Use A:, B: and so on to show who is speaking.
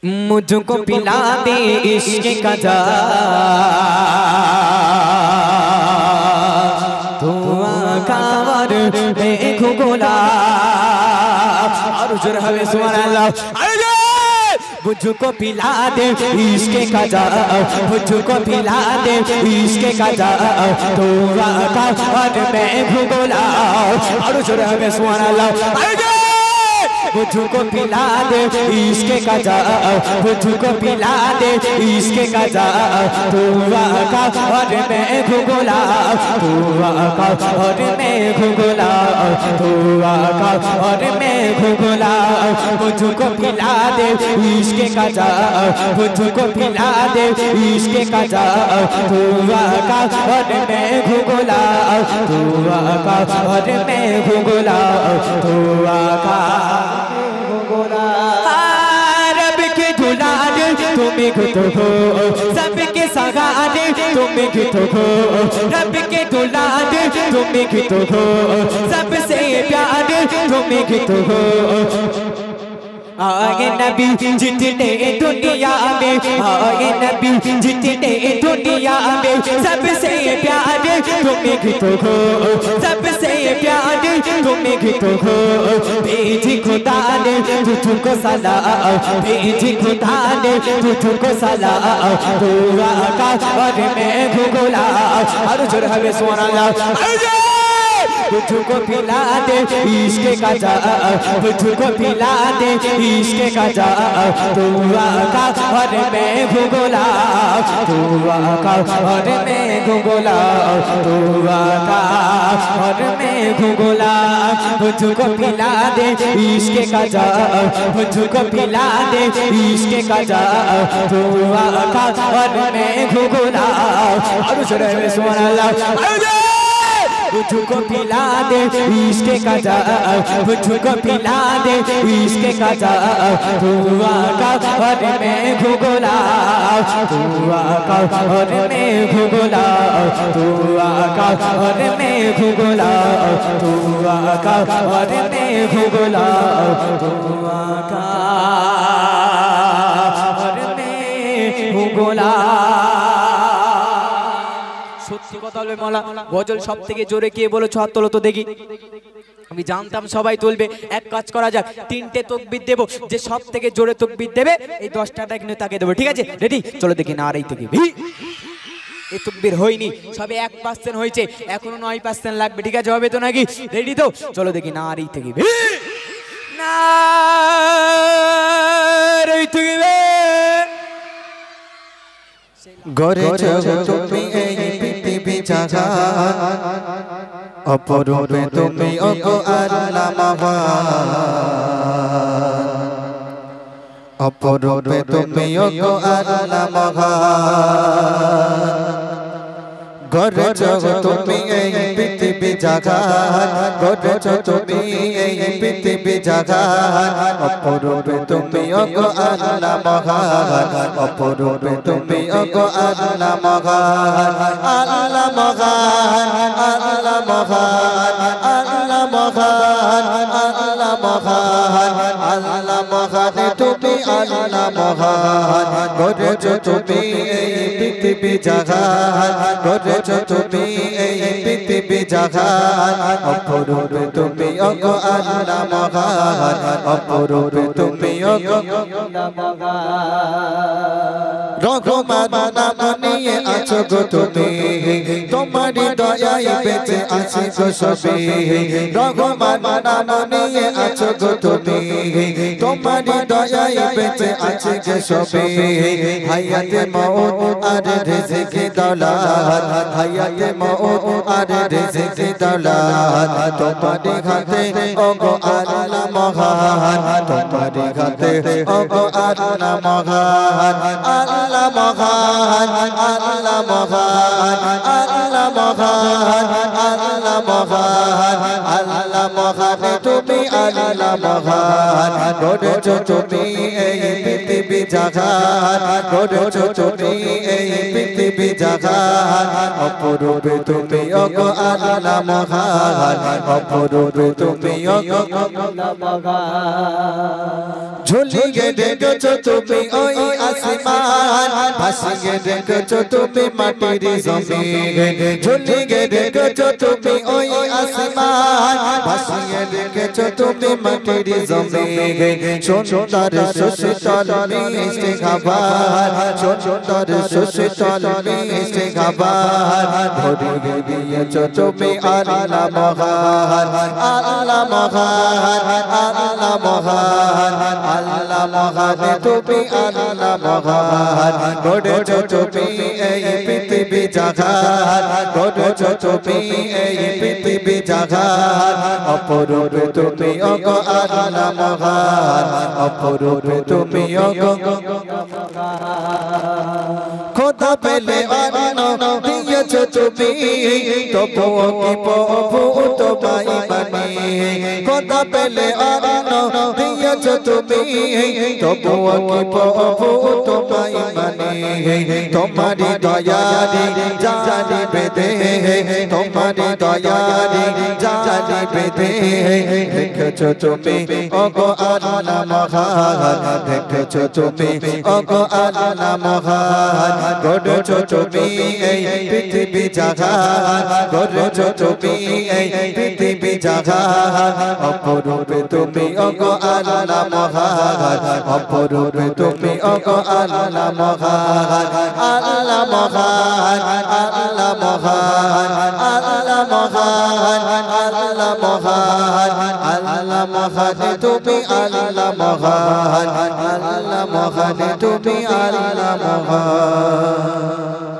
A: मुझको पिला दे इश्क का धुआं कांवर देखो गोला और जोर हवे सुभान अल्लाह। मुझको पिला दे इश्क का मुझको पिला दे इश्क का धुआं कांवर देखो गोला और जोर हवे सुभान अल्लाह। मुझको पिला दे इश्क का मुझको पिला दे इश्क का धुआं कांवर में घुगोला धुआं कांवर में घुगोला धुआं कांवर में घुगोला। मुझको पिला दे इश्क का मुझको पिला दे इश्क का धुआं कांवर में घुगोला धुआं कांवर में घुगोला धुआं का रब के दुलार तुम्हें खुद हो सबके सगारे तुम्हें खुद हो रब के दुलार तुम्हें खुद हो सबसे प्यार तुम्हें खुद हो। आए नबी जितने दुनिया में आए नबी जितने दुनिया में सबसे प्यार तुम्हें घितो हो सबसे प्यार तुम्हें घितो हो। भेजी खुदा ने तुझको सलाम भेजी खुदा ने तुझको सलाम दुआ का और मैं घुगोला और जोर हवे सुभान अल्लाह। मुझको पिला दे इश्क का मुझको पिला दे इश्क का धुआं कांवर में घुगोला धुआं कांवर में घुगोला धुआं कांवर में घुगोला। मुझको पिला दे इश्क का मुझको पिला दे इश्क का धुआं कांवर में घुगोला और जोर में सुभान अल्लाह। मुझको पिला दे इश्क का मुझको पिला दे इश्क का धुआं कांवर में घुगोला धुआं कांवर में घुगोला धुआं कांवर में घुगोला धुआं कांवर में घुगोला धुआं कांवर में घुगोला। সত্যি কথা বলবে মাওলা গজল সবথেকে জোরে কে বলেছো হাত তোলো তো দেখি। আমি জানতাম সবাই তুলবে। এক কাজ করা যাক তিনটে তাকবীর দেব যে সবথেকে জোরে তাকবীর দেবে এই 10 টাকা কিনে তাকে দেব ঠিক আছে রেডি চলো দেখি না আর এই থেকে এই তাকবীর হয়নি সবে 1% হয়েছে এখনো 9% লাগবে ঠিক আছে হবে তো নাকি রেডি তো চলো দেখি না আর এই থেকে না এই থেকে
B: গড়েছ তুমি এই পৃথিবী জাহান অপরূপে তুমি ওগো আল্লাহ মহান অপরূপে তুমি ওগো আল্লাহ মহান। গড়েছ তুমি এই পৃথিবী জাহান গড়েছ তুমি এই পৃথিবী জাহান অপরূপে তুমি ওগো আল্লাহ মহান অপরূপে তুমি ওগো আল্লাহ মহান আল্লাহ মহান আল্লাহ মহান আল্লাহ মহান আল্লাহ মহান আল্লাহ মহান তুমি আল্লাহ মহান। গড়েছ তুমি এই পৃথিবী জাহান গড়েছ তুমি এই পৃথিবী জাহান অপরূপে তুমি ওগো আল্লাহ মহান অপরূপে তুমি ওগো আল্লাহ মহান। রহমান নাম নিয়ে আছো গো তুমি তোমারই দয়ায় বেঁচে আছি গো সবে রহমান নাম নিয়ে আছো গো তুমি তোমারই দয়ায় বেঁচে আছি গো সবে। হায়াতে মওত আর রিজকে দৌলত হায়াতে মওত আর রিজকে দৌলত তোমারই হাতে ওগো আল্লাহ মহান তোমারই হাতে ওগো আল্লাহ মহান আল্লাহ মহান আল্লাহ মহান আল্লাহ মহান আল্লাহ মহান আল্লাহ মহান তুমি আল্লাহ মহান। গড়েছ তুমি এই পৃথিবী জাহান গড়েছ তুমি এই পৃথিবী জাহান অপরূপে তুমি ওগো আল্লাহ মহান অপরূপে তুমি ওগো আল্লাহ মহান। ঝুলিয়ে রেখেছো তুমি ওই আসমান ভাসিয়ে রেখেছো তুমি মাটির জমিন ঝুলিয়ে রেখেছো তুমি ওই আসমান ভাসিয়ে রেখেছো তুমি মাটির জমিন সুন্দর সুশীতল মিষ্টি খাবার সুন্দর সুশীতল মিষ্টি খাবার ভরিয়ে দিয়েছো তুমি আল্লাহ মহান আল্লাহ মহান আল্লাহ মহান আল্লাহ মহান তুমি আল্লাহ মহান গড়েছো তুমি এই পৃথিবী জাহান গড়েছো তুমি এই পৃথিবী জাহান অপরূপ তুমি ওগো আল্লাহ মহান অপরূপ তুমি ওগো খোদা পেলে অন্য দিয়েছো তুমি তবুও কি প্রভু তোমায় মানি খোদা পেলে অন্য দিয়েছো তুমি তবুও কি প্রভু তোমায় মানি তোমারি দয়ারি জানি বেদে তোমারি দয়ারি জানি বেদে দেখেছো তুমি ওগো আল্লাহ মহান দেখেছো তুমি ওগো আল্লাহ মহান গড়েছো তুমি এই পৃথিবী জাহান গড়েছো তুমি এই পৃথিবী জাহান অপরূপ তুমি ওগো আল্লাহ মহান অপরূপ তুমি ওগো আল্লাহ মহান আল্লাহ মহান আল্লাহ মহান আল্লাহ মহান আল্লাহ মহান আল্লাহ মহান তুমি আল্লাহ মহান আল্লাহ মহান তুমি আল্লাহ মহান